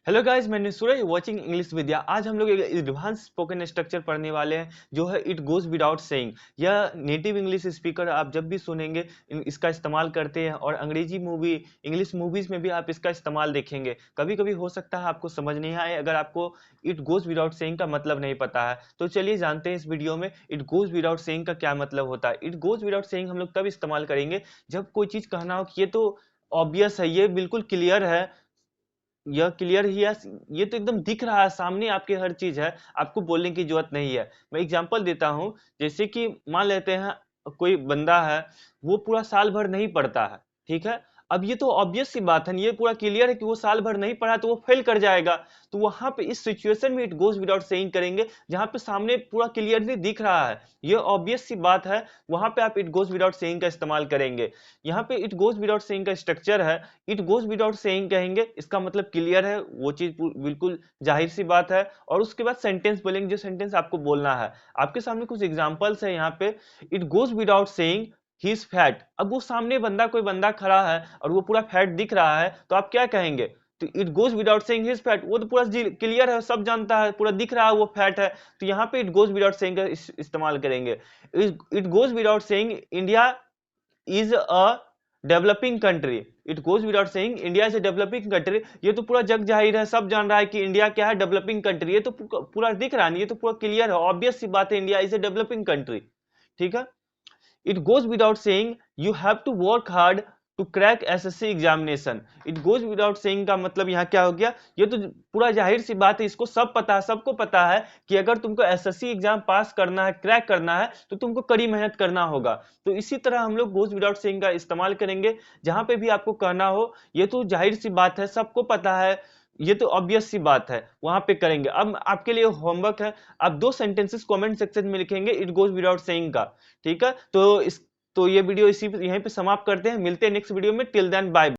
Hello guys, मैंने सूरज watching English विद्या। आज हम लोग एक एडवांस स्पोकन स्ट्रक्चर पढ़ने वाले हैं जो है इट गोज विदाउट सेइंग। यह नेटिव इंग्लिश स्पीकर आप जब भी सुनेंगे इसका इस्तेमाल करते हैं और अंग्रेजी मूवी इंग्लिश मूवीज में भी आप इसका इस्तेमाल देखेंगे। कभी कभी हो सकता है आपको समझ नहीं आए अगर आपको इट गोज विदाउट सेइंग का मतलब नहीं पता है। तो चलिए जानते हैं इस वीडियो में इट गोज विदाउट सेइंग का क्या मतलब होता है। इट गोज विदाउट सेइंग हम लोग तब इस्तेमाल करेंगे जब कोई चीज कहना हो कि ये तो ऑब्वियस है, ये बिल्कुल क्लियर है, यह क्लियर ही है, ये तो एकदम दिख रहा है सामने आपके, हर चीज है, आपको बोलने की जरूरत नहीं है। मैं एग्जांपल देता हूं, जैसे कि मान लेते हैं कोई बंदा है, वो पूरा साल भर नहीं पढ़ता है, ठीक है। अब ये तो ऑब्वियस सी बात है, ये पूरा क्लियर है कि वो साल भर नहीं पढ़ा तो वो फेल कर जाएगा। तो वहां पे इस सिचुएशन में इट गोज विदाउट सेइंग करेंगे जहां पे सामने पूरा क्लियरली दिख रहा है, ये ऑब्वियस सी बात है। वहां पे आप इट गोज विदाउट सेइंग का इस्तेमाल करेंगे। यहाँ पे इट गोज विदाउट सेइंग का स्ट्रक्चर है, इट गोज विदाउट सेइंग कहेंगे, इसका मतलब क्लियर है, वो चीज बिल्कुल जाहिर सी बात है। और उसके बाद सेंटेंस बोलेंगे, जो सेंटेंस आपको बोलना है। आपके सामने कुछ एग्जांपल्स है यहाँ पे। It goes without saying he is fat. अब वो सामने कोई बंदा खड़ा है और वो पूरा फैट दिख रहा है, तो आप क्या कहेंगे? तो it goes without saying he is fat, वो तो पूरा क्लियर है, सब जानता है, पूरा दिख रहा है वो फैट है। तो यहाँ पे इट गोज विदाउट सेइंग का इस्तेमाल करेंगे। It goes without saying India is a developing country. It goes without saying India is a developing country, ये तो पूरा जग जाहिर है, सब जान रहा है कि इंडिया क्या है, डेवलपिंग कंट्री। ये तो पूरा दिख रहा है, ये तो पूरा क्लियर है, ऑब्वियस सी बात है, India is a developing country, ठीक है। It goes without saying you have to work hard to crack SSC examination. It goes without saying का मतलब यहाँ क्या हो गया, ये तो पूरा जाहिर सी बात है, इसको सब पता है, सबको पता है कि अगर तुमको एसएससी एग्जाम पास करना है, क्रैक करना है, तो तुमको कड़ी मेहनत करना होगा। तो इसी तरह हम लोग गोज विदाउट सेइंग का इस्तेमाल करेंगे जहां पे भी आपको कहना हो, ये तो जाहिर सी बात है, सबको पता है, ये तो ऑब्वियस सी बात है, वहां पे करेंगे। अब आपके लिए होमवर्क है, आप दो सेंटेंसेस कमेंट सेक्शन में लिखेंगे इट गोज विदाउट सेइंग का, ठीक है। तो ये वीडियो यहीं पे समाप्त करते हैं, मिलते हैं नेक्स्ट वीडियो में। Till then bye.